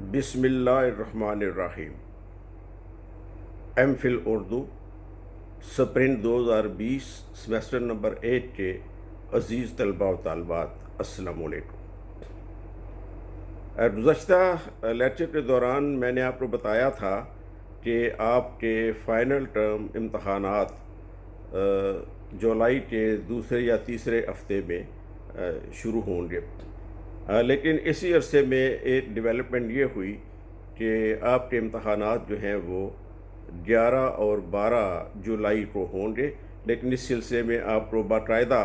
بسم اللہ الرحمن الرحیم۔ M Phil Urdu spring 2020 semester number 8 کے عزیز طلباء و طالبات، السلام علیکم۔ گزشتہ لیکچر کے دوران میں نے آپ کو بتایا تھا کہ آپ کے فائنل ٹرم امتحانات جولائی کے دوسرے یا تیسرے ہفتے میں شروع ہوں گے، لیکن اسی عرصے میں ایک ڈیولپمنٹ یہ ہوئی کہ آپ کے امتحانات جو ہیں وہ 11 اور 12 جولائی کو ہوں گے، لیکن اس سلسلے میں آپ کو باقاعدہ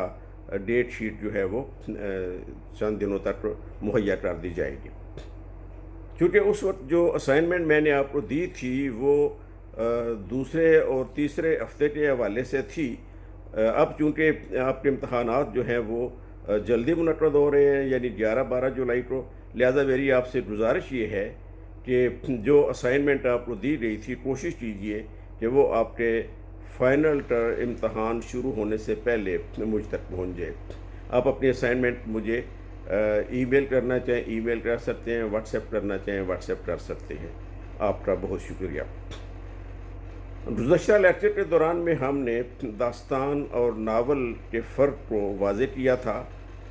ڈیٹ شیٹ جو ہے وہ چند دنوں تک مہیا کر دی جائے گی، کیونکہ اس وقت جو اسائنمنٹ میں نے آپ کو دی تھی وہ دوسرے اور تیسرے ہفتے کے حوالے سے تھی۔ اب چونکہ آپ کے امتحانات جو ہیں وہ جلدی منعقد ہو رہے ہیں، یعنی 11-12 جولائی کو، لہذا میری آپ سے گزارش یہ ہے کہ جو اسائنمنٹ آپ کو دی گئی تھی کوشش کیجئے کہ وہ آپ کے فائنل امتحان شروع ہونے سے پہلے مجھ تک پہنچ جائے۔ آپ اپنی اسائنمنٹ مجھے ای میل کرنا چاہیں ای میل کر سکتے ہیں، واٹس ایپ کرنا چاہیں واٹس ایپ کر سکتے ہیں۔ آپ کا بہت شکریہ۔ گزشتہ لیکچر کے دوران میں ہم نے داستان اور ناول کے فرق کو واضح کیا تھا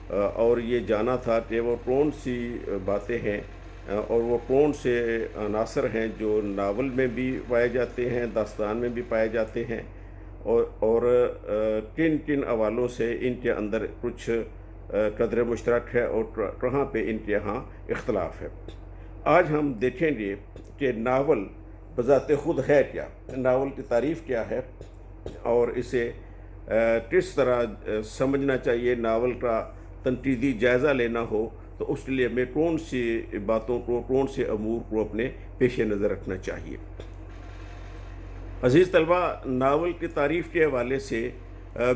اور یہ جانا تھا کہ وہ کون سی باتیں ہیں اور وہ کون سے عناصر ہیں جو ناول میں بھی پائے جاتے ہیں، داستان میں بھی پائے جاتے ہیں، اور کن کن حوالوں سے ان کے اندر کچھ قدر مشترک ہے اور کہاں پہ ان کے یہاں اختلاف ہے۔ آج ہم دیکھیں گے کہ ناول بذات خود ہے کیا، ناول کی تعریف کیا ہے اور اسے کس طرح سمجھنا چاہیے۔ ناول کا تنقیدی جائزہ لینا ہو تو اس کے لیے ہمیں کون سی باتوں کو، کون سے امور کو اپنے پیش نظر رکھنا چاہیے۔ عزیز طلبہ، ناول کی تعریف کے حوالے سے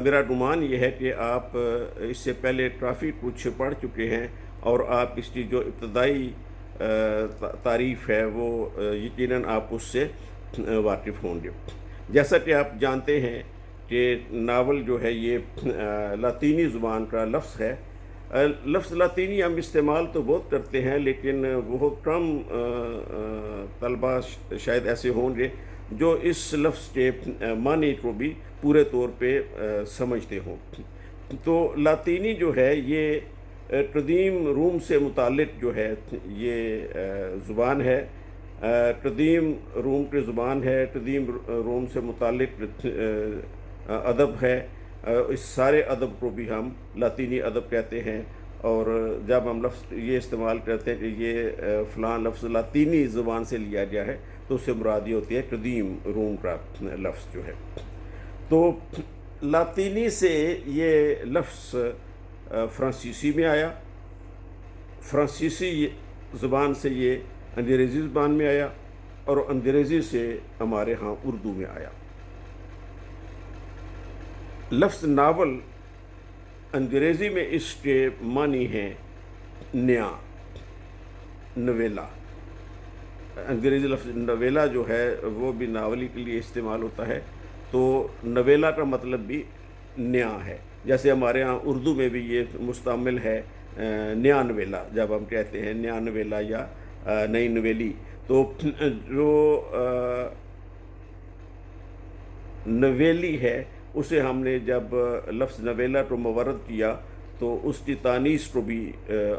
میرا گمان یہ ہے کہ آپ اس سے پہلے کافی کچھ پڑھ چکے ہیں اور آپ اس کی جو ابتدائی تعریف ہے وہ یقیناً آپ اس سے واقف ہوں گے۔ جیسا کہ آپ جانتے ہیں کہ ناول جو ہے یہ لاطینی زبان کا لفظ ہے۔ لفظ لاطینی ہم استعمال تو بہت کرتے ہیں، لیکن بہت کم طلبہ شاید ایسے ہوں گے جو اس لفظ کے معنی کو بھی پورے طور پہ سمجھتے ہوں۔ تو لاطینی جو ہے یہ قدیم روم سے متعلق جو ہے یہ زبان ہے، قدیم روم کی زبان ہے، قدیم روم سے متعلق ادب ہے۔ اس سارے ادب کو بھی ہم لاطینی ادب کہتے ہیں، اور جب ہم لفظ یہ استعمال کرتے ہیں کہ یہ فلاں لفظ لاطینی زبان سے لیا گیا ہے تو اس سے مراد یہ ہوتی ہے قدیم روم کا لفظ جو ہے۔ تو لاطینی سے یہ لفظ فرانسیسی میں آیا، فرانسیسی زبان سے یہ انگریزی زبان میں آیا، اور انگریزی سے ہمارے ہاں اردو میں آیا۔ لفظ ناول انگریزی میں اس کے معنی ہیں نیا، نویلا۔ انگریزی لفظ نویلا جو ہے وہ بھی ناولی کے لیے استعمال ہوتا ہے، تو نویلا کا مطلب بھی نیا ہے، جیسے ہمارے ہاں اردو میں بھی یہ مستعمل ہے نیا نویلا۔ جب ہم کہتے ہیں نیا نویلا یا نئی نویلی، تو جو نویلی ہے اسے ہم نے جب لفظ نویلا کو مورد کیا تو اس کی تانیث کو بھی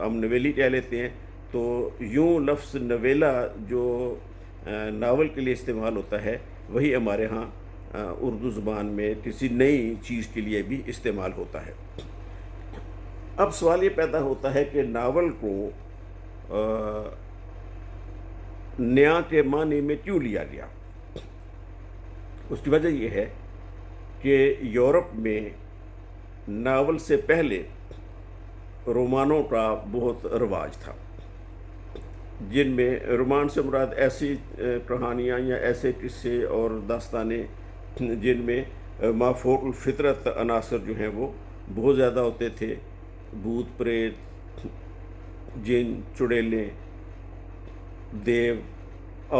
ہم نویلی کہہ لیتے ہیں۔ تو یوں لفظ نویلا جو ناول کے لیے استعمال ہوتا ہے وہی ہمارے ہاں اردو زبان میں کسی نئی چیز کے لیے بھی استعمال ہوتا ہے۔ اب سوال یہ پیدا ہوتا ہے کہ ناول کو نیا کے معنی میں کیوں لیا گیا؟ اس کی وجہ یہ ہے کہ یورپ میں ناول سے پہلے رومانوں کا بہت رواج تھا، جن میں رومان سے مراد ایسی کہانیاں یا ایسے قصے اور داستانیں جن میں مافوق الفطرت عناصر جو ہیں وہ بہت زیادہ ہوتے تھے، بھوت پریت، جن، چڑیلیں، دیو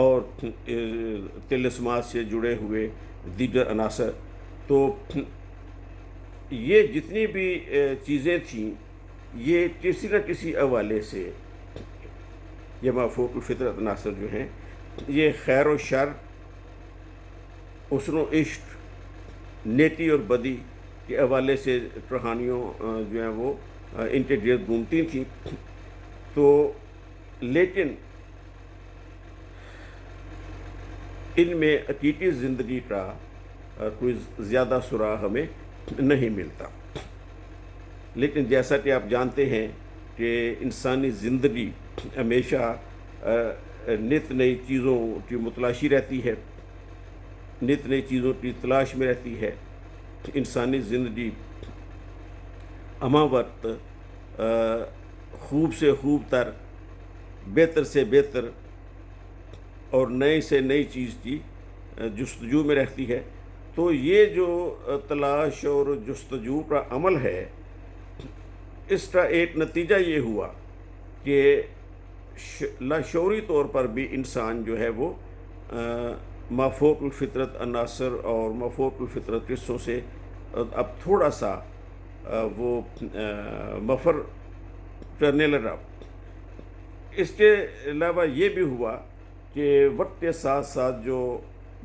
اور طلسمات سے جڑے ہوئے دیگر عناصر۔ تو یہ جتنی بھی چیزیں تھیں یہ کسی نہ کسی حوالے سے یہ مافوق الفطرت عناصر جو ہیں، یہ خیر و شر، حسن و عشق، نیکی اور بدی کے حوالے سے کہانیوں جو ہیں وہ ان کے گرد گھومتی تھیں. تو لیکن ان میں حقیقی زندگی کا کوئی زیادہ سراغ ہمیں نہیں ملتا. لیکن جیسا کہ آپ جانتے ہیں کہ انسانی زندگی ہمیشہ نت نئی چیزوں کی متلاشی رہتی ہے، نت نئی چیزوں کی تلاش میں رہتی ہے. انسانی زندگی ہمہ وقت خوب سے خوب تر، بہتر سے بہتر اور نئی سے نئی چیز کی جستجو میں رہتی ہے. تو یہ جو تلاش اور جستجو کا عمل ہے، اس کا ایک نتیجہ یہ ہوا کہ لاشعوری طور پر بھی انسان جو ہے وہ مافوق الفطرت عناصر اور مافوق الفطرت قصوں سے اب تھوڑا سا وہ مفر کرنے لگا. اس کے علاوہ یہ بھی ہوا کہ وقت کے ساتھ ساتھ جو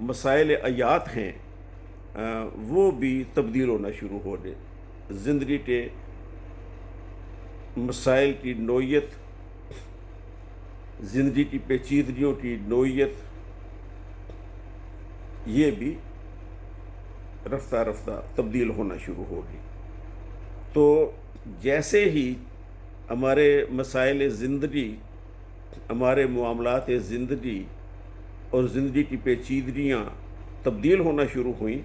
مسائل حیات ہیں وہ بھی تبدیل ہونا شروع ہو گئے. زندگی کے مسائل کی نوعیت، زندگی کی پیچیدگیوں کی نوعیت، یہ بھی رفتہ رفتہ تبدیل ہونا شروع ہو گئی. تو جیسے ہی ہمارے مسائل زندگی، ہمارے معاملات زندگی اور زندگی کی پیچیدگیاں تبدیل ہونا شروع ہوئیں،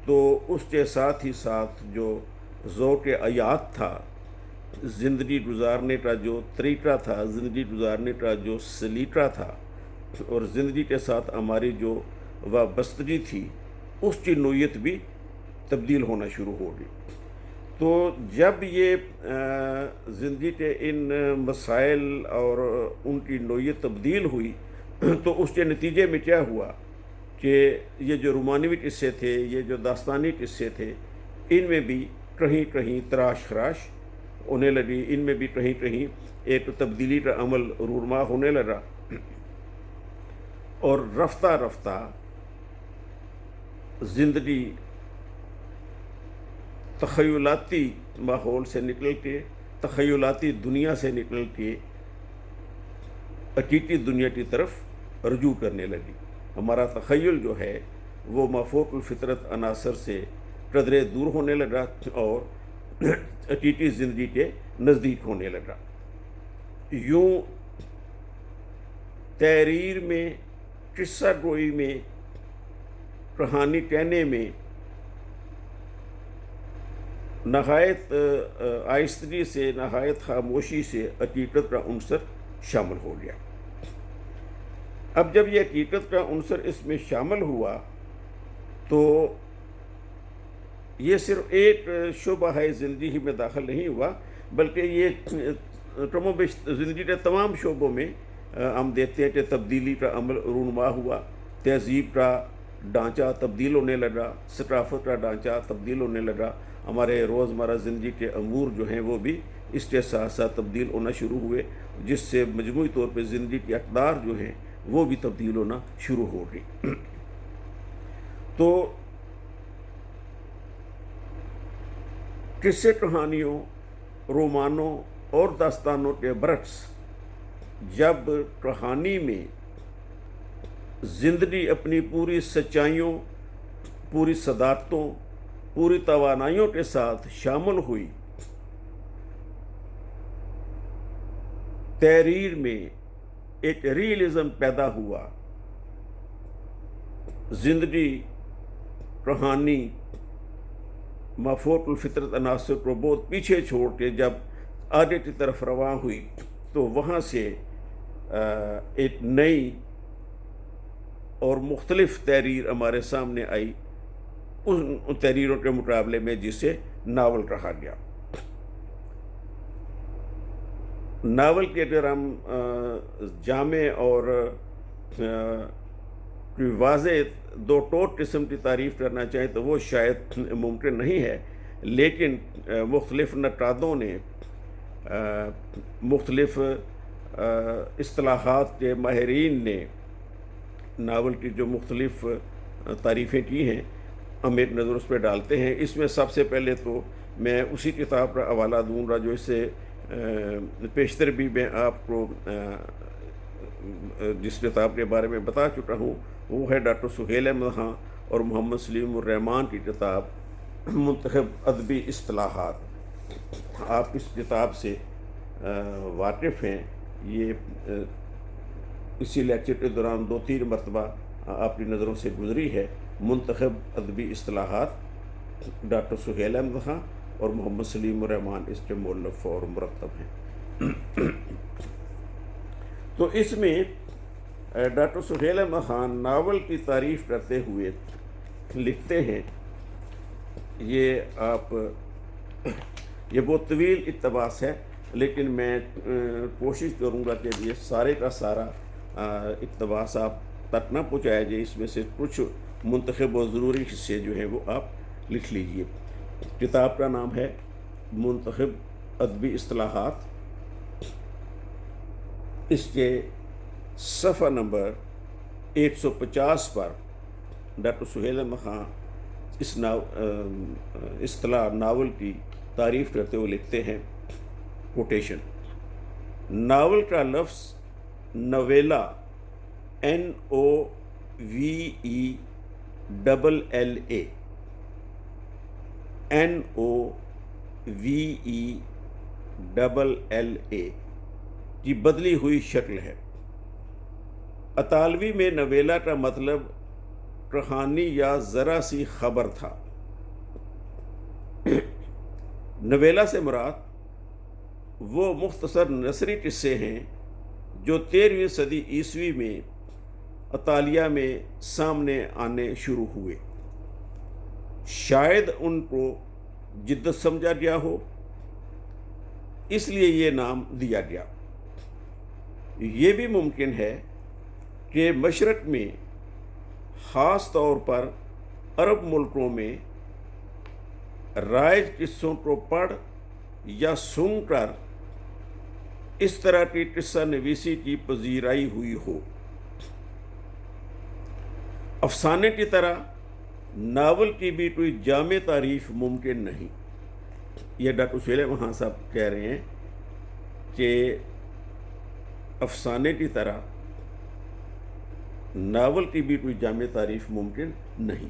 تو اس کے ساتھ ہی ساتھ جو ذوق حیات تھا، زندگی گزارنے کا جو طریقہ تھا، زندگی گزارنے کا جو سلیقہ تھا، اور زندگی کے ساتھ ہماری جو وابستگی تھی، اس کی نوعیت بھی تبدیل ہونا شروع ہو گئی. تو جب یہ زندگی کے ان مسائل اور ان کی نوعیت تبدیل ہوئی، تو اس کے نتیجے میں کیا ہوا کہ یہ جو رومانوی قصے تھے، یہ جو داستانی قصے تھے، ان میں بھی کہیں کہیں تراش خراش ہونے لگی، ان میں بھی کہیں کہیں ایک تبدیلی کا عمل رونما ہونے لگا. اور رفتہ رفتہ زندگی تخیلاتی ماحول سے نکل کے، تخیلاتی دنیا سے نکل کے حقیقی دنیا کی طرف رجوع کرنے لگی. ہمارا تخیل جو ہے وہ مافوق الفطرت عناصر سے قدرے دور ہونے لگا اور حقیقی زندگی کے نزدیک ہونے لگا. یوں تحریر میں، قصہ گوئی میں، کہانی کہنے میں نہایت آہستگی سے، نہایت خاموشی سے حقیقت کا عنصر شامل ہو گیا. اب جب یہ حقیقت کا عنصر اس میں شامل ہوا تو یہ صرف ایک شعبہ ہے زندگی ہی میں داخل نہیں ہوا، بلکہ یہ کم و بیش زندگی کے تمام شعبوں میں ہم دیکھتے ہیں کہ تبدیلی کا عمل رونما ہوا. تہذیب کا ڈھانچہ تبدیل ہونے لگا، ثقافت کا ڈھانچہ تبدیل ہونے لگا. ہمارے روزمرہ زندگی کے امور جو ہیں وہ بھی اس کے ساتھ ساتھ تبدیل ہونا شروع ہوئے، جس سے مجموعی طور پہ زندگی کی اقدار جو ہیں وہ بھی تبدیل ہونا شروع ہو گئی. تو قصے کہانیوں، رومانوں اور داستانوں کے برعکس جب کہانی میں زندگی اپنی پوری سچائیوں، پوری صداقتوں، پوری توانائیوں کے ساتھ شامل ہوئی، تحریر میں ایک ریئلزم پیدا ہوا. زندگی، کہانی مافوق الفطرت عناصر کو بہت پیچھے چھوڑ کے جب آگے کی طرف رواں ہوئی، تو وہاں سے ایک نئی اور مختلف تحریر ہمارے سامنے آئی، ان تحریروں کے مقابلے میں جسے ناول کہا گیا. ناول کے اگر ہم جامع اور واضح دو ٹوٹ قسم کی تعریف کرنا چاہیں تو وہ شاید ممکن نہیں ہے، لیکن مختلف نقادوں نے، مختلف اصطلاحات کے ماہرین نے ناول کی جو مختلف تعریفیں کی ہیں ہم ایک نظر اس پہ ڈالتے ہیں۔ اس میں سب سے پہلے تو میں اسی کتاب کا حوالہ دوں گا جو اس سے پیشتر بھی میں آپ کو جس کتاب کے بارے میں بتا چکا ہوں وہ ہے ڈاکٹر سہیل احمد خان اور محمد سلیم الرحمان کی کتاب منتخب ادبی اصطلاحات۔ آپ اس کتاب سے واقف ہیں، یہ اسی لیکچر کے دوران 2-3 مرتبہ آپ کی نظروں سے گزری ہے۔ منتخب ادبی اصطلاحات ڈاکٹر سہیل احمد خان اور محمد سلیم الرحمان اس کے مؤلف اور مرتب ہیں۔ تو اس میں ڈاکٹر سہیل احمد خان ناول کی تعریف کرتے ہوئے لکھتے ہیں، یہ بہت طویل اقتباس ہے لیکن میں کوشش کروں گا کہ یہ سارے کا سارا اقتباس آپ تک نہ پہنچایا جائے، اس میں سے کچھ منتخب و ضروری حصے جو ہیں وہ آپ لکھ لیجئے۔ کتاب کا نام ہے منتخب ادبی اصطلاحات۔ اس کے صفحہ نمبر 150 پر ڈاکٹر سہیل احمد خان اس اصطلاح ناول کی تعریف کرتے ہوئے لکھتے ہیں، کوٹیشن: ناول کا لفظ نویلا NOVELLA کی بدلی ہوئی شکل ہے۔ اطالوی میں نویلا کا مطلب کہانی یا ذرا سی خبر تھا۔ نویلا سے مراد وہ مختصر نثری قصے ہیں جو 13ویں صدی عیسوی میں اطالیہ میں سامنے آنے شروع ہوئے۔ شاید ان کو جدت سمجھا گیا ہو، اس لیے یہ نام دیا گیا۔ یہ بھی ممکن ہے کہ مشرق میں، خاص طور پر عرب ملکوں میں، رائج قصوں کو پڑھ یا سن کر اس طرح کی قصہ نویسی کی پذیرائی ہوئی ہو۔ افسانے کی طرح ناول کی بھی کوئی جامع تعریف ممکن نہیں۔ یہ ڈاکٹر سہیل احمد خان صاحب کہہ رہے ہیں کہ افسانے کی طرح ناول کی بھی کوئی جامع تعریف ممکن نہیں۔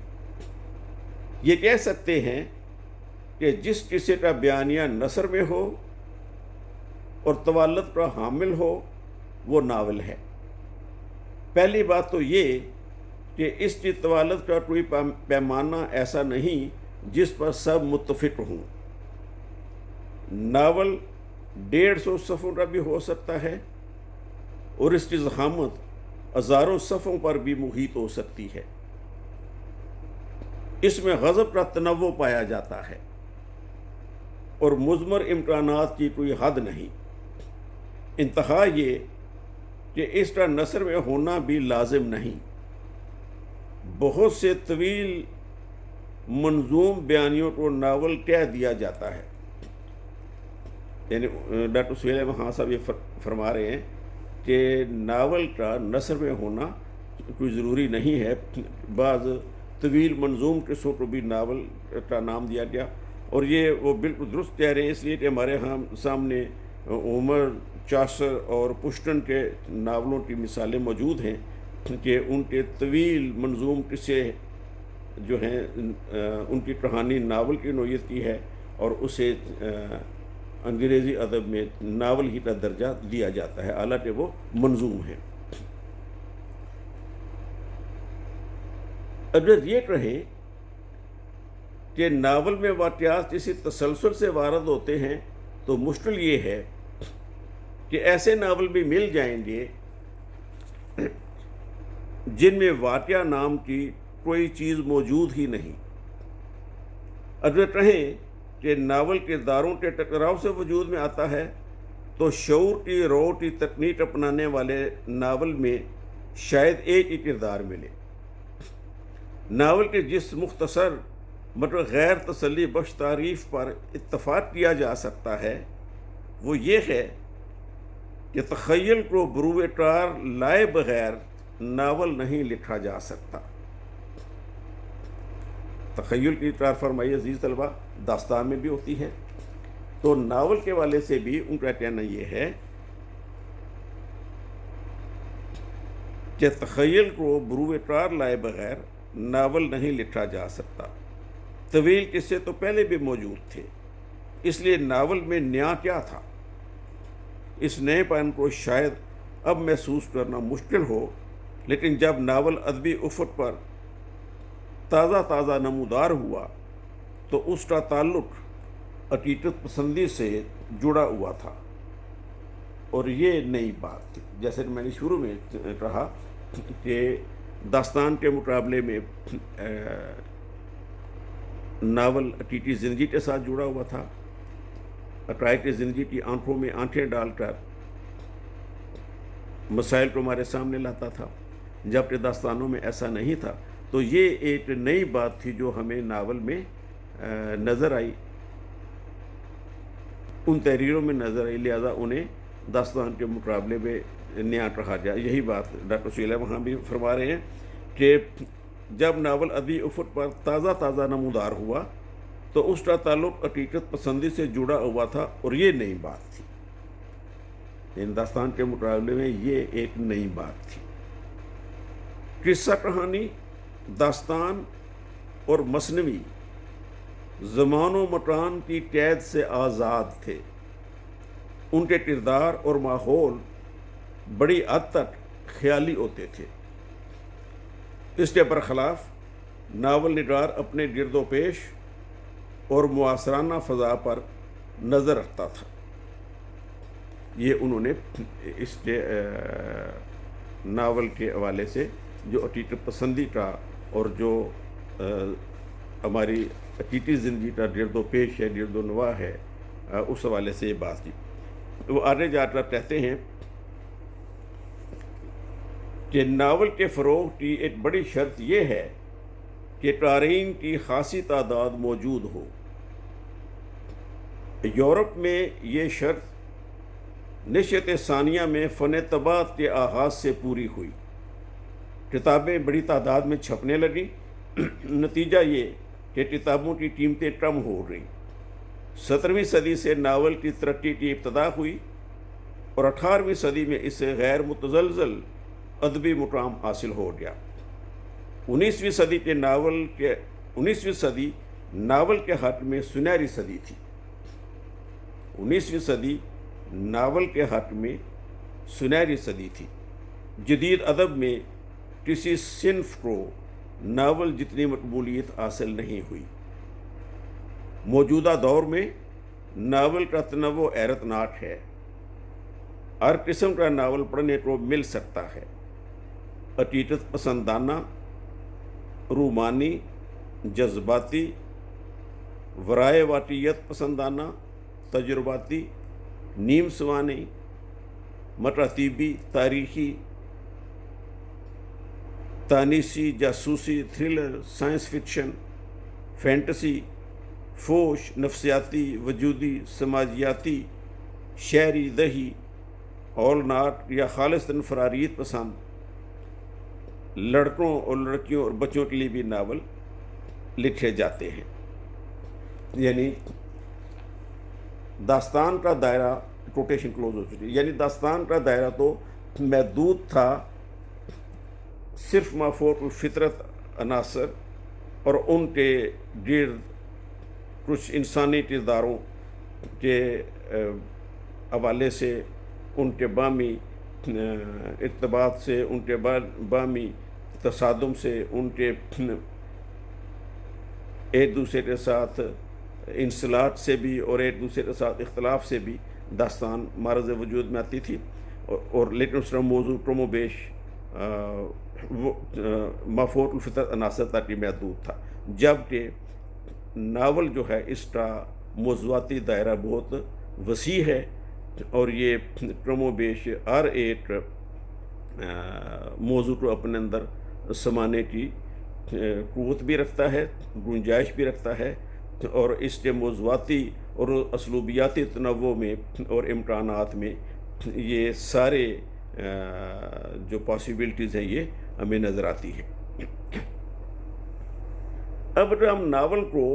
یہ کہہ سکتے ہیں کہ جس قصے کا بیانیہ نثر میں ہو اور طوالت کا حامل ہو وہ ناول ہے۔ پہلی بات تو یہ کہ اس کی طوالت کا کوئی پیمانہ ایسا نہیں جس پر سب متفق ہوں۔ ناول 150 صفحوں کا بھی ہو سکتا ہے اور اس کی ضخامت ہزاروں صفحوں پر بھی محیط ہو سکتی ہے۔ اس میں غضب کا تنوع پایا جاتا ہے اور مضمر امکانات کی کوئی حد نہیں۔ انتہا یہ کہ اس کا نثر میں ہونا بھی لازم نہیں۔ بہت سے طویل منظوم بیانیوں کو ناول کہہ دیا جاتا ہے۔ یعنی ڈاکٹر سہیل احمد خان صاحب یہ فرما رہے ہیں کہ ناول کا نثر میں ہونا کوئی ضروری نہیں ہے۔ بعض طویل منظوم قصوں کو بھی ناول کا نام دیا گیا، اور یہ وہ بالکل درست کہہ رہے ہیں، اس لیے کہ ہمارے سامنے عمر، چاثر اور پشتن کے ناولوں کی مثالیں موجود ہیں کہ ان کے طویل منظوم قصے جو ہیں ان کی کہانی ناول کی نوعیت کی ہے، اور اسے انگریزی ادب میں ناول ہی کا درجہ دیا جاتا ہے، حالانکہ وہ منظوم ہے۔ اگر یہ کہیں کہ ناول میں واقعات کسی تسلسل سے وارد ہوتے ہیں تو مشکل یہ ہے کہ ایسے ناول بھی مل جائیں گے جن میں واقعہ نام کی کوئی چیز موجود ہی نہیں۔ اگر کہیں کہ ناول کرداروں کے ٹکراؤ سے وجود میں آتا ہے تو شعور کی رو کی تکنیک اپنانے والے ناول میں شاید ایک ہی کردار ملے۔ ناول کے جس مختصر مگر غیر تسلی بخش تعریف پر اتفاق کیا جا سکتا ہے وہ یہ ہے کہ تخیل کو بروئے کار لائے بغیر ناول نہیں لکھا جا سکتا۔ تخیل کی کار فرمائی عزیز طلبہ داستان میں بھی ہوتی ہے، تو ناول کے والے سے بھی ان کا کہنا یہ ہے کہ تخیل کو بروئے کار لائے بغیر ناول نہیں لکھا جا سکتا۔ طویل قصے تو پہلے بھی موجود تھے، اس لیے ناول میں نیا کیا تھا؟ اس نئے پن کو شاید اب محسوس کرنا مشکل ہو، لیکن جب ناول ادبی افق پر تازہ نمودار ہوا تو اس کا تعلق حقیقت پسندی سے جڑا ہوا تھا، اور یہ نئی بات تھی۔ جیسے میں نے شروع میں کہا کہ داستان کے مقابلے میں ناول حقیقی زندگی کے ساتھ جڑا ہوا تھا، حقائق زندگی کی آنکھوں میں آنکھیں ڈال کر مسائل کو ہمارے سامنے لاتا تھا، جبکہ داستانوں میں ایسا نہیں تھا۔ تو یہ ایک نئی بات تھی جو ہمیں ناول میں نظر آئی، ان تحریروں میں نظر آئی، لہذا انہیں داستان کے مقابلے میں نیا کہا جائے۔ یہی بات ڈاکٹر سہیل وہاں بھی فرما رہے ہیں کہ جب ناول ادبی افق پر تازہ نمودار ہوا تو اس کا تعلق حقیقت پسندی سے جڑا ہوا تھا، اور یہ نئی بات تھی۔ ہندوستان کے مقابلے میں یہ ایک نئی بات تھی۔ قصہ کہانی، داستان اور مثنوی زمان و مکان کی قید سے آزاد تھے، ان کے کردار اور ماحول بڑی حد تک خیالی ہوتے تھے۔ اس کے برخلاف ناول نگار اپنے گرد و پیش اور معاصرانہ فضا پر نظر رکھتا تھا۔ یہ انہوں نے اس کے ناول کے حوالے سے جو حقیقت پسندی کا اور جو ہماری حقیقی زندگی کا گرد و پیش ہے، گرد و نواح ہے، اس حوالے سے یہ بات کی۔ وہ آگے جا کر کہتے ہیں کہ ناول کے فروغ کی ایک بڑی شرط یہ ہے کہ قارئین کی خاصی تعداد موجود ہو۔ یورپ میں یہ شرط نشست ثانیہ میں فن طباعت کے آغاز سے پوری ہوئی، کتابیں بڑی تعداد میں چھپنے لگیں، نتیجہ یہ کہ کتابوں کی قیمتیں کم ہو گئیں۔ 17ویں صدی سے ناول کی ترقی کی ابتدا ہوئی اور 18ویں صدی میں اسے غیر متزلزل ادبی مقام حاصل ہو گیا۔ 19ویں صدی ناول کے حق میں سنہری صدی تھی۔ 19ویں صدی ناول کے حق میں سنہری صدی تھی۔ جدید ادب میں کسی صنف کو ناول جتنی مقبولیت حاصل نہیں ہوئی۔ موجودہ دور میں ناول کا تنوع حیرت ناک ہے، ہر قسم کا ناول پڑھنے کو مل سکتا ہے۔ حقیقت پسندانہ، رومانی، جذباتی، ورائے واقعیت پسندانہ، تجرباتی، نیم سوانی، مکاتیبی، تاریخی، تانیسی، جاسوسی، thriller, science fiction, fantasy, Foch, نفسیاتی، وجودی، سماجیاتی، شعری، دہی، ہال ناٹ یا خالصتاً فراریت پسند لڑکوں اور لڑکیوں اور بچوں کے لیے بھی ناول لکھے جاتے ہیں۔ یعنی داستان کا دائرہ، کوٹیشن کلوز ہو چکی، یعنی داستان کا دائرہ تو محدود تھا صرف مافوق الفطرت عناصر اور ان کے گرد کچھ انسانی کرداروں کے حوالے سے، ان کے باہمی ارتباط سے، ان کے باہمی تصادم سے، ان کے ایک دوسرے کے ساتھ انسلاٹ سے بھی اور ایک دوسرے کے ساتھ اختلاف سے بھی داستان معرض وجود میں آتی تھی، اور لیکن اس کا موضوع کم و بیش مافوق الفطرت عناصر تک محدود تھا، جبکہ ناول جو ہے اس کا موضوعاتی دائرہ بہت وسیع ہے، اور یہ کم و بیش ہر ایک موضوع کو اپنے اندر سمانے کی قوت بھی رکھتا ہے، گنجائش بھی رکھتا ہے، اور اس کے موضوعاتی اور اسلوبیاتی تنوع میں اور امکانات میں یہ سارے جو پاسبلٹیز ہیں یہ ہمیں نظر آتی ہے۔ اب اگر ہم ناول کو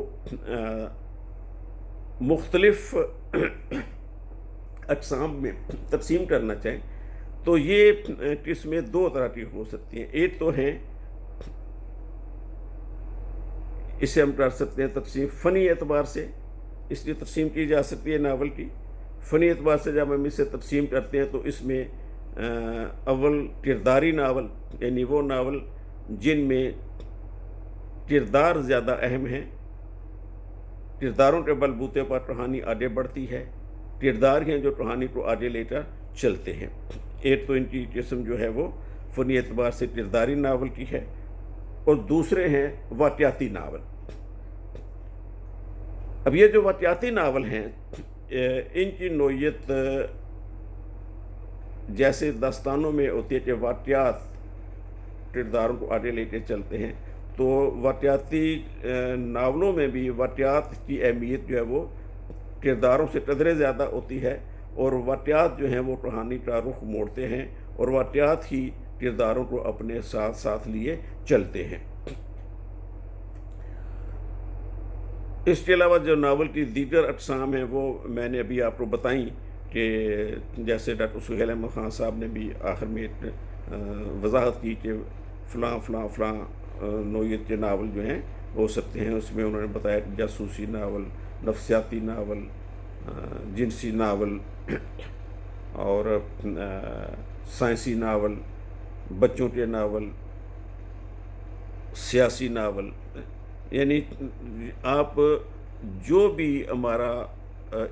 مختلف اقسام میں تقسیم کرنا چاہیں تو یہ قسمیں دو طرح کی ہو سکتی ہیں۔ ایک تو ہیں، اسے ہم کر سکتے ہیں تقسیم فنی اعتبار سے، اس لیے تقسیم کی جا سکتی ہے ناول کی۔ فنی اعتبار سے جب ہم اسے تقسیم کرتے ہیں تو اس میں اول کرداری ناول، یعنی وہ ناول جن میں کردار زیادہ اہم ہیں، کرداروں کے بلبوتے پر کہانی آگے بڑھتی ہے، کردار ہیں جو کہانی کو آگے لے کر چلتے ہیں۔ ایک تو ان کی قسم جو ہے وہ فنی اعتبار سے کرداری ناول کی ہے، اور دوسرے ہیں واقعاتی ناول۔ اب یہ جو واقعاتی ناول ہیں، ان کی نوعیت جیسے داستانوں میں ہوتی ہے کہ واقعات کرداروں کو آگے لے کے چلتے ہیں، تو واقعاتی ناولوں میں بھی واقعات کی اہمیت جو ہے وہ کرداروں سے قدرے زیادہ ہوتی ہے، اور واقعات جو ہیں وہ کہانی کا رخ موڑتے ہیں، اور واقعات ہی کرداروں کو اپنے ساتھ ساتھ لیے چلتے ہیں۔ اس کے علاوہ جو ناول کی دیگر اقسام ہیں وہ میں نے ابھی آپ کو بتائیں، کہ جیسے ڈاکٹر سہیل احمد خان صاحب نے بھی آخر میں وضاحت کی کہ فلاں فلاں فلاں نوعیت کے ناول جو ہیں ہو سکتے ہیں۔ اس میں انہوں نے بتایا کہ جاسوسی ناول، نفسیاتی ناول، جنسی ناول، اور سائنسی ناول، بچوں کے ناول، سیاسی ناول، یعنی آپ جو بھی ہمارا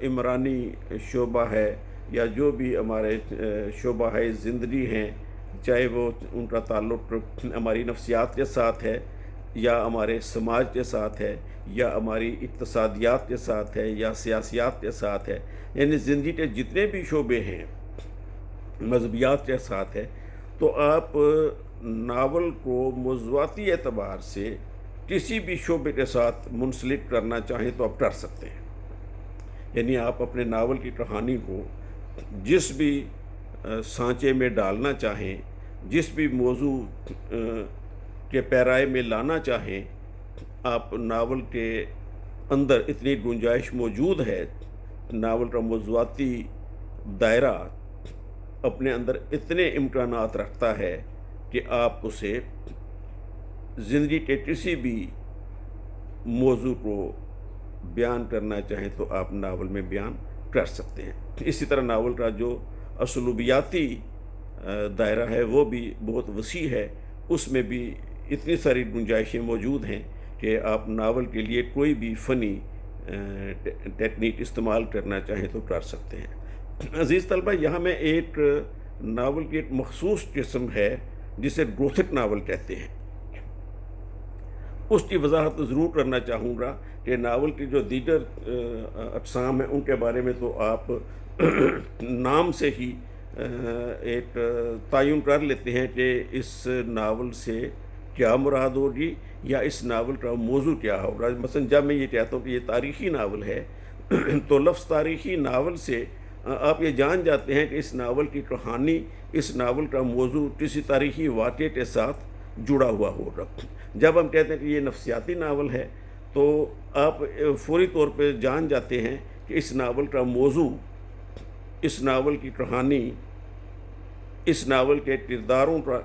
عمرانی شعبہ ہے، یا جو بھی ہمارے شعبہ ہے زندگی ہیں، چاہے وہ ان کا تعلق ہماری نفسیات کے ساتھ ہے، یا ہمارے سماج کے ساتھ ہے، یا ہماری اقتصادیات کے ساتھ ہے، یا سیاسیات کے ساتھ ہے، یعنی زندگی کے جتنے بھی شعبے ہیں، مذہبیات کے ساتھ ہے، تو آپ ناول کو موضوعاتی اعتبار سے کسی بھی شعبے کے ساتھ منسلک کرنا چاہیں تو آپ کر سکتے ہیں۔ یعنی آپ اپنے ناول کی کہانی کو جس بھی سانچے میں ڈالنا چاہیں، جس بھی موضوع کے پیرائے میں لانا چاہیں، آپ ناول کے اندر اتنی گنجائش موجود ہے، ناول کا موضوعاتی دائرہ اپنے اندر اتنے امکانات رکھتا ہے کہ آپ اسے زندگی کے کسی بھی موضوع کو بیان کرنا چاہیں تو آپ ناول میں بیان کر سکتے ہیں۔ اسی طرح ناول کا جو اسلوبیاتی دائرہ ہے وہ بھی بہت وسیع ہے، اس میں بھی اتنی ساری گنجائشیں موجود ہیں کہ آپ ناول کے لیے کوئی بھی فنی ٹیکنیک استعمال کرنا چاہیں تو کر سکتے ہیں۔ عزیز طلبہ، یہاں میں ایک ناول کی ایک مخصوص قسم ہے جسے گوتھک ناول کہتے ہیں، اس کی وضاحت ضرور کرنا چاہوں گا کہ ناول کی جو دیگر اقسام ہیں ان کے بارے میں تو آپ نام سے ہی ایک تعین کر لیتے ہیں کہ اس ناول سے کیا مراد ہوگی، یا اس ناول کا موضوع کیا ہوگا۔ مثلا جب میں یہ کہتا ہوں کہ یہ تاریخی ناول ہے تو لفظ تاریخی ناول سے آپ یہ جان جاتے ہیں کہ اس ناول کی کہانی، اس ناول کا موضوع کسی تاریخی واقعے کے ساتھ جڑا ہوا ہوگا۔ جب ہم کہتے ہیں کہ یہ نفسیاتی ناول ہے تو آپ فوری طور پہ جان جاتے ہیں کہ اس ناول کا موضوع، اس ناول کی کہانی، اس ناول کے کرداروں کا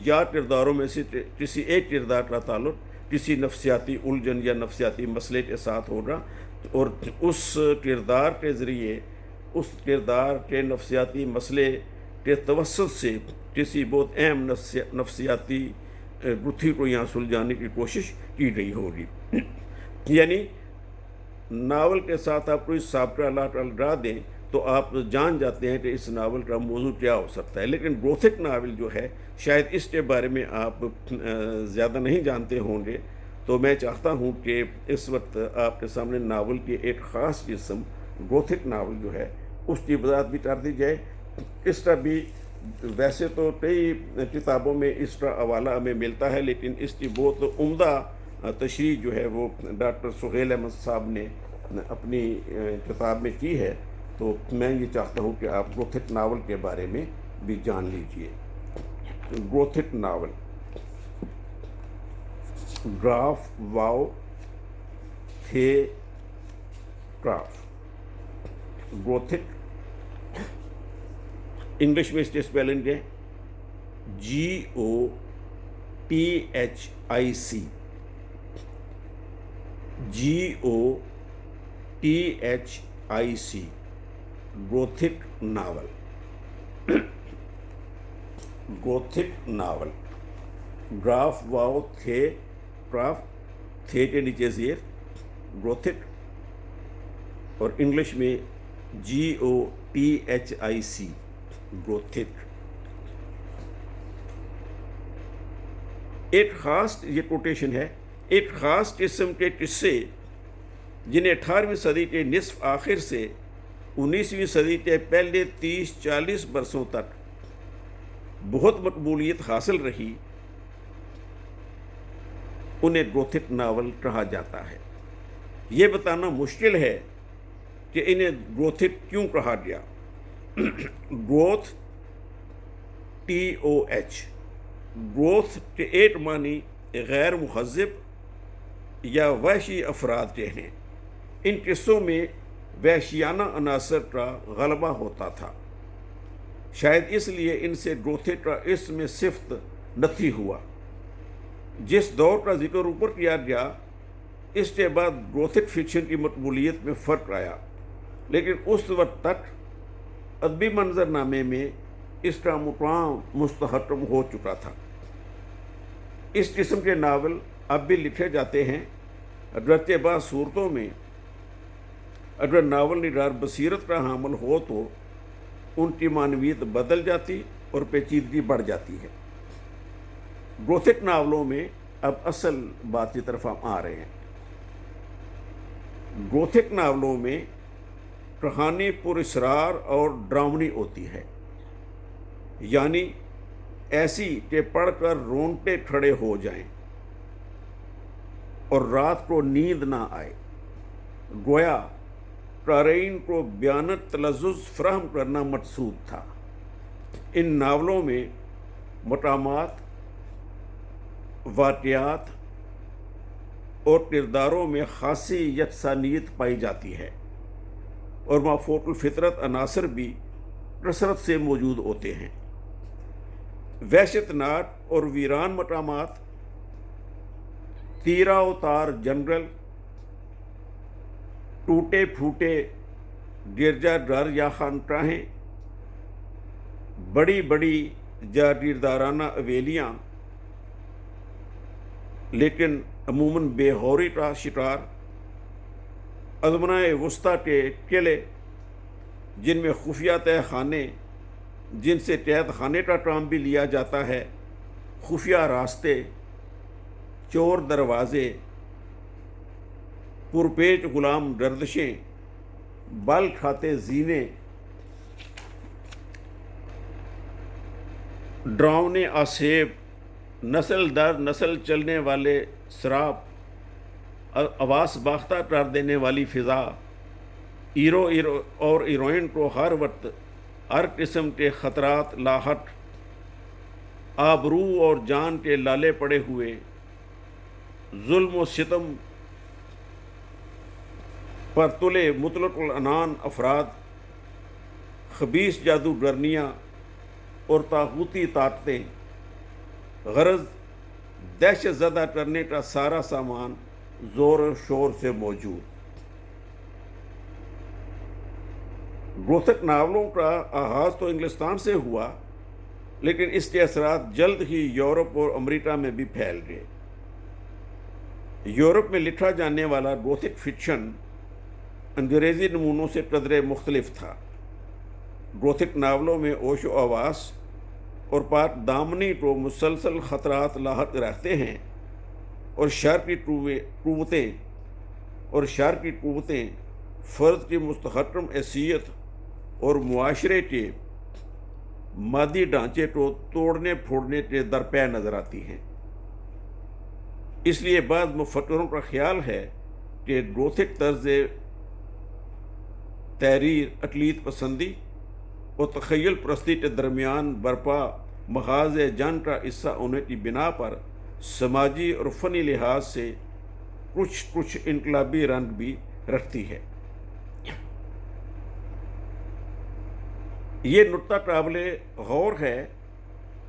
یا کرداروں میں سے کسی ایک کردار کا تعلق کسی نفسیاتی الجھن یا نفسیاتی مسئلے کے ساتھ ہوگا، اور اس کردار کے ذریعے اس کردار کے نفسیاتی مسئلے کے توسط سے کسی بہت اہم نفسیاتی گتھی کو یہاں سلجھانے کی کوشش کی گئی ہوگی۔ یعنی ناول کے ساتھ آپ کوئی سابقہ لگا دیں تو آپ جان جاتے ہیں کہ اس ناول کا موضوع کیا ہو سکتا ہے۔ لیکن گوتھک ناول جو ہے شاید اس کے بارے میں آپ زیادہ نہیں جانتے ہوں گے، تو میں چاہتا ہوں کہ اس وقت آپ کے سامنے ناول کی ایک خاص قسم گوتھک ناول جو ہے اس کی وضاحت بھی کر دی جائے۔ اس کا بھی ویسے تو کئی کتابوں میں اس کا حوالہ ہمیں ملتا ہے، لیکن اس کی بہت عمدہ تشریح جو ہے وہ ڈاکٹر سہیل احمد صاحب نے اپنی کتاب میں کی ہے، تو میں یہ چاہتا ہوں کہ آپ گوتھک ناول کے بارے میں بھی جان لیجئے. گوتھک ناول، گراف واو تھے ٹراف. گوتھک انگلش میں اس کے اسپیلنگ ہے GOTHIC. GOTHIC Gothic novel. Gothic novel, گراف واو تھے ٹراف، تھے کے نیچے زیر گوتھک، اور انگلش میں GOTHIC گوتھک. ایک خاص، یہ کوٹیشن ہے، ایک خاص قسم کے قصے جنہیں 18ویں صدی کے نصف آخر سے 19ویں صدی کے پہلے 30-40 برسوں تک بہت مقبولیت حاصل رہی، انہیں گوتھک ناول کہا جاتا ہے. یہ بتانا مشکل ہے کہ انہیں گوتھک کیوں کہا گیا. گوتھ TOH، گوتھ کے ایک معنی غیر مہذب یا وحشی افراد کے ہیں. ان قصوں میں وحشیانہ عناصر کا غلبہ ہوتا تھا، شاید اس لیے ان سے گوتھک کا اسم صفت نتھی ہوا. جس دور کا ذکر اوپر کیا گیا، اس کے بعد گوتھک فکشن کی مقبولیت میں فرق آیا، لیکن اس وقت تک ادبی منظر نامے میں اس کا مقام مستحکم ہو چکا تھا. اس قسم کے ناول اب بھی لکھے جاتے ہیں، اگرچہ بعض صورتوں میں اگر ناول نگار بصیرت کا حامل ہو تو ان کی معنویت بدل جاتی اور پیچیدگی بڑھ جاتی ہے. گوتھک ناولوں میں اب اصل بات کی طرف ہم آ رہے ہیں. گوتھک ناولوں میں کہانی پر اسرار اور ڈراؤنی ہوتی ہے، یعنی ایسی کہ پڑھ کر رونگٹے کھڑے ہو جائیں اور رات کو نیند نہ آئے. گویا قارئین کو بیانت تلذذ فراہم کرنا مقصود تھا. ان ناولوں میں مقامات، واقعات اور کرداروں میں خاصی یکسانیت پائی جاتی ہے، اور مافوق الفطرت عناصر بھی کثرت سے موجود ہوتے ہیں. وحشت ناک اور ویران مقامات، تیرا اتار جنگل، ٹوٹے پھوٹے گرجا گھر یا خانقاہیں، بڑی بڑی جاگیردارانہ حویلیاں لیکن عموماً بے ہوری کا شکار، ازمنۂ وسطیٰ کے قلعے جن میں خفیہ تہ خانے جن سے قید خانے کا کام بھی لیا جاتا ہے، خفیہ راستے، چور دروازے، پرپیچ غلام گردشیں، بل کھاتے زینے، ڈراؤنے آسیب، نسل در نسل چلنے والے سراب، حواس باختہ کر دینے والی فضا، ہیرو اور ہیروئن کو ہر وقت ہر قسم کے خطرات لاحق، آبرو اور جان کے لالے پڑے ہوئے، ظلم و ستم پر تلے مطلق العنان افراد، خبیث جادوگرنیاں اور طاغوتی طاقتیں، غرض دہشت زدہ کرنے کا سارا سامان زور و شور سے موجود. گوتھک ناولوں کا آغاز تو انگلستان سے ہوا، لیکن اس کے اثرات جلد ہی یورپ اور امریکہ میں بھی پھیل گئے. یورپ میں لکھا جانے والا گوتھک فکشن انگریزی نمونوں سے قدرے مختلف تھا. گوتھک ناولوں میں اوش و آواس اور پاک دامنی کو مسلسل خطرات لاحق رہتے ہیں، اور شر کی قوتیں فرد کی مستحکم حیثیت اور معاشرے کے مادی ڈھانچے کو توڑنے پھوڑنے کے درپے نظر آتی ہیں. اس لیے بعض مفکروں کا خیال ہے کہ گوتھک طرز تحریر اقلیت پسندی اور تخیل پرستی کے درمیان برپا محاذ جنگ کا حصہ ہونے کی بنا پر سماجی اور فنی لحاظ سے کچھ انقلابی رنگ بھی رکھتی ہے۔ یہ نقطہ قابل غور ہے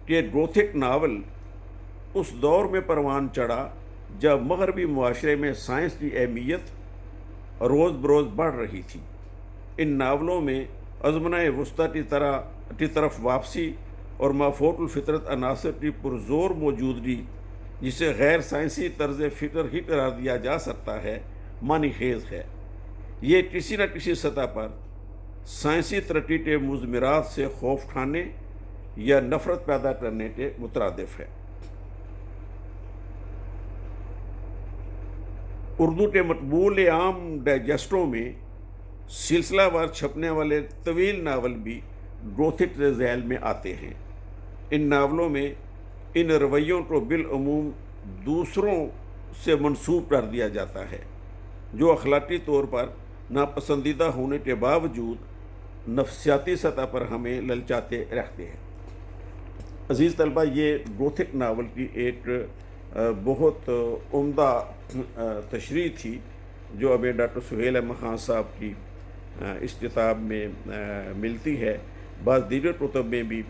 کہ گوتھک ناول اس دور میں پروان چڑھا جب مغربی معاشرے میں سائنس کی اہمیت روز بروز بڑھ رہی تھی۔ ان ناولوں میں ازمنہ وسطیٰ کی طرف واپسی اور مافوق الفطرت عناصر کی پرزور موجودگی، جسے غیر سائنسی طرز فکر ہی قرار دیا جا سکتا ہے، معنی خیز ہے۔ یہ کسی نہ کسی سطح پر سائنسی ترقی کے مضمرات سے خوف کھانے یا نفرت پیدا کرنے کے مترادف ہے۔ اردو کے مقبول عام ڈائجسٹوں میں سلسلہ وار چھپنے والے طویل ناول بھی گوتھک ذیل میں آتے ہیں۔ ان ناولوں میں ان رویوں کو بالعموم دوسروں سے منسوب کر دیا جاتا ہے، جو اخلاقی طور پر ناپسندیدہ ہونے کے باوجود نفسیاتی سطح پر ہمیں للچاتے رکھتے ہیں۔ عزیز طلبہ، یہ گوتھک ناول کی ایک بہت عمدہ تشریح تھی جو ابھی ڈاکٹر سہیل احمد خان صاحب کی اس کتاب میں ملتی ہے۔ بعض دیگر کتب میں بھی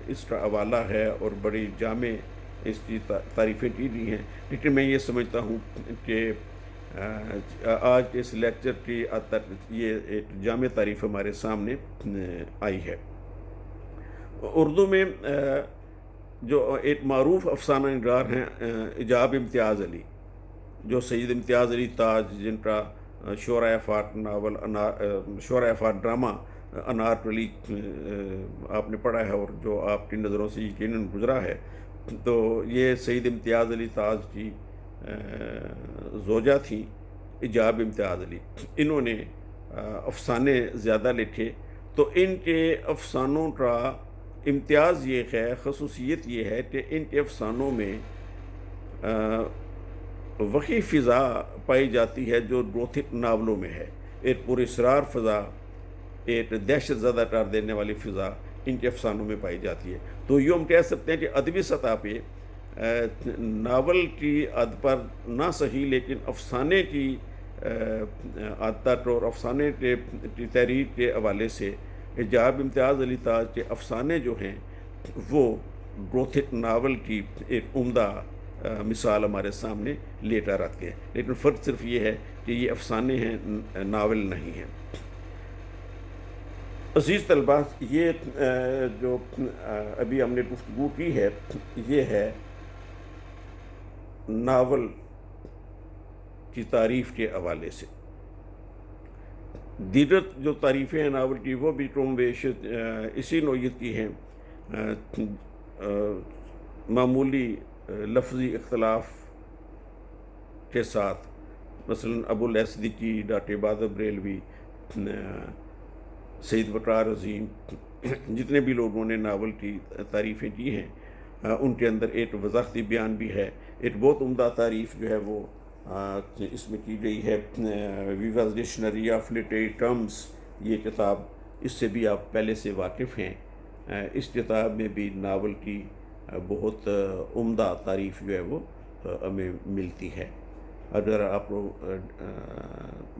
اس کا حوالہ ہے اور بڑی جامع اس کی تعریفیں کی گئی ہیں، لیکن میں یہ سمجھتا ہوں کہ آج کے اس لیکچر کی حد تک یہ ایک جامع تعریف ہمارے سامنے آئی ہے۔ اردو میں جو ایک معروف افسانہ نگار ہیں ایجاب امتیاز علی، جو سید امتیاز علی تاج، جن کا شعراء افاق ناول شعراء افاق ڈرامہ انارکلی آپ نے پڑھا ہے اور جو آپ کی نظروں سے یقیناً گزرا ہے، تو یہ سید امتیاز علی تاج کی زوجہ تھیں ایجاب امتیاز علی۔ انہوں نے افسانے زیادہ لکھے، تو ان کے افسانوں کا امتیاز یہ ہے، خصوصیت یہ ہے کہ ان کے افسانوں میں وہی فضا پائی جاتی ہے جو گوتھک ناولوں میں ہے، ایک پراسرار فضا، ایک دہشت زدہ کر دینے والی فضا ان کے افسانوں میں پائی جاتی ہے۔ تو یہ ہم کہہ سکتے ہیں کہ ادبی سطح پہ ناول کی حد پر نہ صحیح لیکن افسانے کی حد تک اور افسانے کی تحریر کے حوالے سے ایجاب امتیاز علی تاج کے افسانے جو ہیں وہ گوتھک ناول کی ایک عمدہ مثال ہمارے سامنے لے کر رکھتے ہیں، لیکن فرق صرف یہ ہے کہ یہ افسانے ہیں، ناول نہیں ہیں۔ عزیز طلبہ، یہ جو ابھی ہم نے گفتگو کی ہے یہ ہے ناول کی تعریف کے حوالے سے۔ دیگر جو تعریفیں ہیں ناول کی وہ بھی کم بیش اسی نوعیت کی ہیں، معمولی لفظی اختلاف کے ساتھ، مثلا ابو الاسدی، ڈاکٹر بہادر بریلوی، سید وقار عظیم، جتنے بھی لوگوں نے ناول کی تعریفیں کی ہیں ان کے اندر ایک وضاحتی بیان بھی ہے۔ ایک بہت عمدہ تعریف جو ہے وہ اس میں کی گئی ہے، ویواز ڈکشنری آف لٹریری ٹرمز، یہ کتاب، اس سے بھی آپ پہلے سے واقف ہیں۔ اس کتاب میں بھی ناول کی بہت عمدہ تعریف جو ہے وہ ہمیں ملتی ہے۔ اگر آپ کو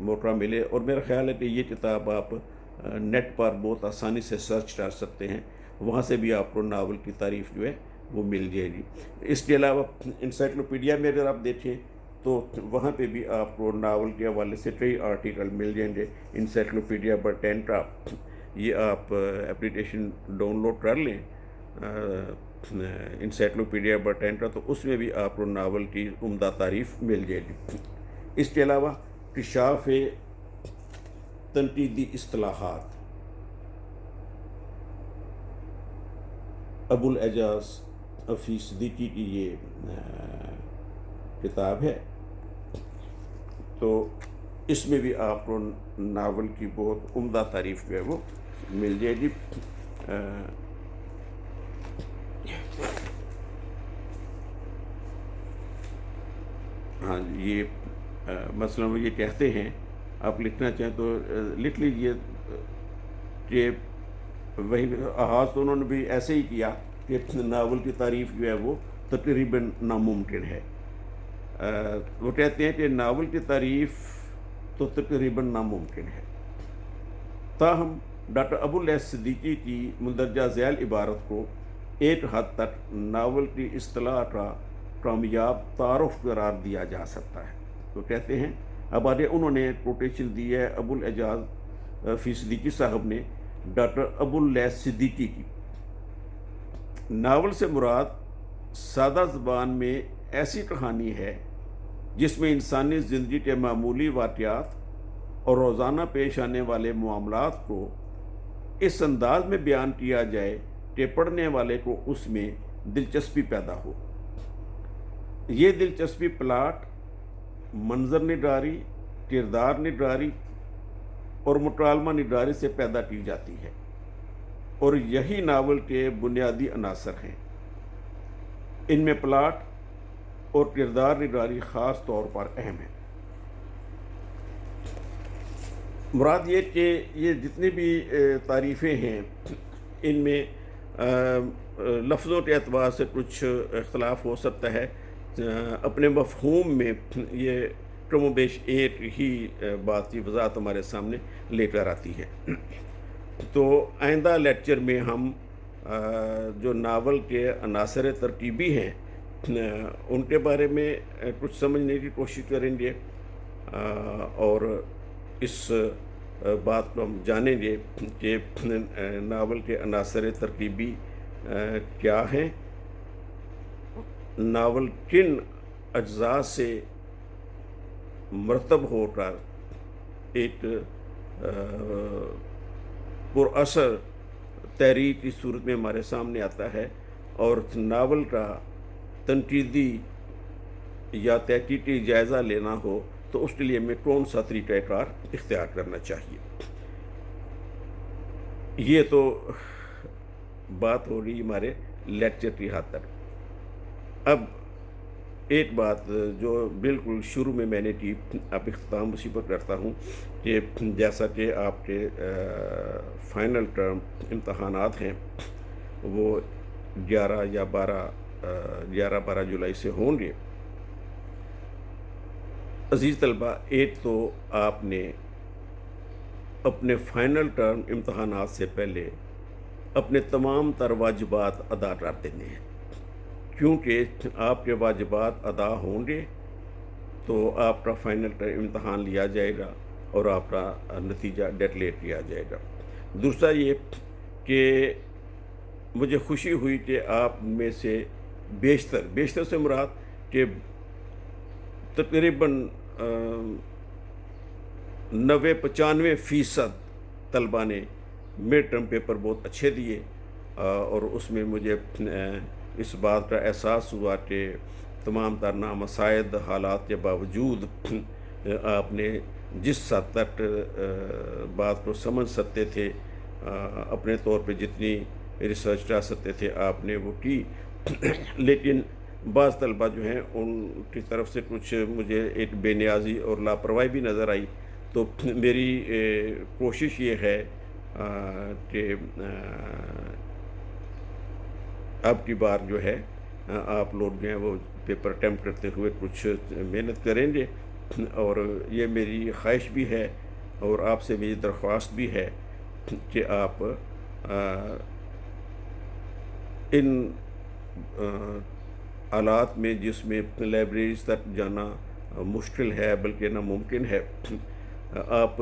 موقع ملے، اور میرا خیال ہے کہ یہ کتاب آپ نیٹ پر بہت آسانی سے سرچ کر سکتے ہیں، وہاں سے بھی آپ کو ناول کی تعریف جو ہے وہ مل جائے گی۔ اس کے علاوہ انسائکلوپیڈیا میں اگر آپ دیکھیں تو وہاں پہ بھی آپ کو ناول کے حوالے سے کئی آرٹیکل مل جائیں گے۔ انسائکلوپیڈیا برٹینٹا، یہ آپ اپلیکیشن ڈاؤن لوڈ کر لیں، انسائکلوپیڈیا برٹینٹا، تو اس میں بھی آپ کو ناول کی عمدہ تعریف مل جائے گی۔ اس کے علاوہ کشاف تنقیدی اصطلاحات، ابو الاعجاز حفیظ صدیقی کی یہ کتاب ہے، تو اس میں بھی آپ کو ناول کی بہت عمدہ تعریف جو ہے وہ مل جائے گی۔ ہاں جی، یہ مثلاً وہ یہ کہتے ہیں، آپ لکھنا چاہیں تو لکھ لیجئے، کہ وہی آغاز تو انہوں نے بھی ایسے ہی کیا کہ ناول کی تعریف جو ہے وہ تقریباً ناممکن ہے۔ وہ کہتے ہیں کہ ناول کی تعریف تو تقریباً ناممکن ہے، تاہم ڈاکٹر ابواللیث صدیقی کی مندرجہ ذیل عبارت کو ایک حد تک ناول کی اصطلاح کا کامیاب تعارف قرار دیا جا سکتا ہے۔ تو کہتے ہیں، اب آگے انہوں نے کوٹیشن دی ہے ابوالاعجاز فی صدیقی صاحب نے ڈاکٹر ابواللیث صدیقی کی۔ ناول سے مراد سادہ زبان میں ایسی کہانی ہے جس میں انسانی زندگی کے معمولی واقعات اور روزانہ پیش آنے والے معاملات کو اس انداز میں بیان کیا جائے کہ پڑھنے والے کو اس میں دلچسپی پیدا ہو۔ یہ دلچسپی پلاٹ، منظر نگاری، کردار نگاری اور مکالمہ نگاری سے پیدا کی جاتی ہے، اور یہی ناول کے بنیادی عناصر ہیں۔ ان میں پلاٹ اور کردار نگاری خاص طور پر اہم ہے۔ مراد یہ کہ یہ جتنی بھی تعریفیں ہیں ان میں لفظوں کے اعتبار سے کچھ اختلاف ہو سکتا ہے، اپنے مفہوم میں یہ کم و بیش ایک ہی بات کی وضاحت ہمارے سامنے لے کر آتی ہے۔ تو آئندہ لیکچر میں ہم جو ناول کے عناصر ترکیبی ہیں ان کے بارے میں کچھ سمجھنے کی کوشش کریں گے، اور اس بات کو ہم جانیں گے کہ ناول کے عناصر ترکیبی کیا ہیں، ناول کن اجزاء سے مرتب ہو کر ایک پر اثر تحریر کی صورت میں ہمارے سامنے آتا ہے، اور ناول کا تنقیدی یا تحقیقی جائزہ لینا ہو تو اس کے لیے ہمیں کون سا طریقہ کار اختیار کرنا چاہیے۔ یہ تو بات ہو رہی ہمارے لیکچر کی حد تک۔ اب ایک بات جو بالکل شروع میں نے کی، اب اختتام اسی پر کرتا ہوں کہ جیسا کہ آپ کے فائنل ٹرم امتحانات ہیں وہ 11-12 جولائی سے ہوں گے۔ عزیز طلبہ، ایک تو آپ نے اپنے فائنل ٹرم امتحانات سے پہلے اپنے تمام تر واجبات ادا کر دینے ہیں، کیونکہ آپ کے واجبات ادا ہوں گے تو آپ کا فائنل ٹرم امتحان لیا جائے گا اور آپ کا نتیجہ ڈکلیئر کیا جائے گا۔ دوسرا یہ کہ مجھے خوشی ہوئی کہ آپ میں سے بیشتر سے مراد کہ تقریباً 90-95% طلبہ نے مڈ ٹرم پیپر بہت اچھے دیے، اور اس میں مجھے اس بات کا احساس ہوا کہ تمام تر نامساعد حالات کے باوجود آپ نے جس حد تک بات کو سمجھ سکتے تھے، اپنے طور پہ جتنی ریسرچ کر سکتے تھے آپ نے وہ کی، لیکن بعض طلبہ جو ہیں ان کی طرف سے کچھ مجھے ایک بے نیازی اور لاپرواہی بھی نظر آئی۔ تو میری کوشش یہ ہے کہ اب کی بار جو ہے آپ لوگ جو ہیں وہ پیپر اٹیمپٹ کرتے ہوئے کچھ محنت کریں گے، اور یہ میری خواہش بھی ہے اور آپ سے میری درخواست بھی ہے کہ آپ ان حالات میں جس میں لائبریریز تک جانا مشکل ہے بلکہ ناممکن ہے، آپ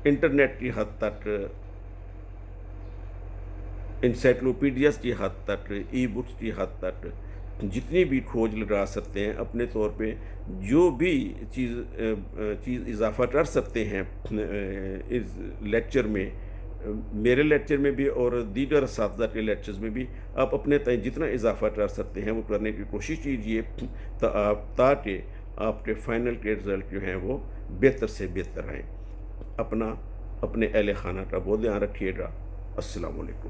انٹرنیٹ کی حد تک، انسائکلوپیڈیاز کی حد تک، ای بکس کی حد تک جتنی بھی کھوج لگا سکتے ہیں، اپنے طور پہ جو بھی چیز اضافہ کر سکتے ہیں اس لیکچر میں، میرے لیکچر میں بھی اور دیگر اساتذہ کے لیکچرز میں بھی، آپ اپنے تئیں جتنا اضافہ کر سکتے ہیں وہ کرنے کی کوشش کیجیے تاکہ آپ کے فائنل کے رزلٹ جو ہیں وہ بہتر سے بہتر آئیں۔ اپنے اہل خانہ کا بہت دھیان رکھیے گا۔ السلام علیکم۔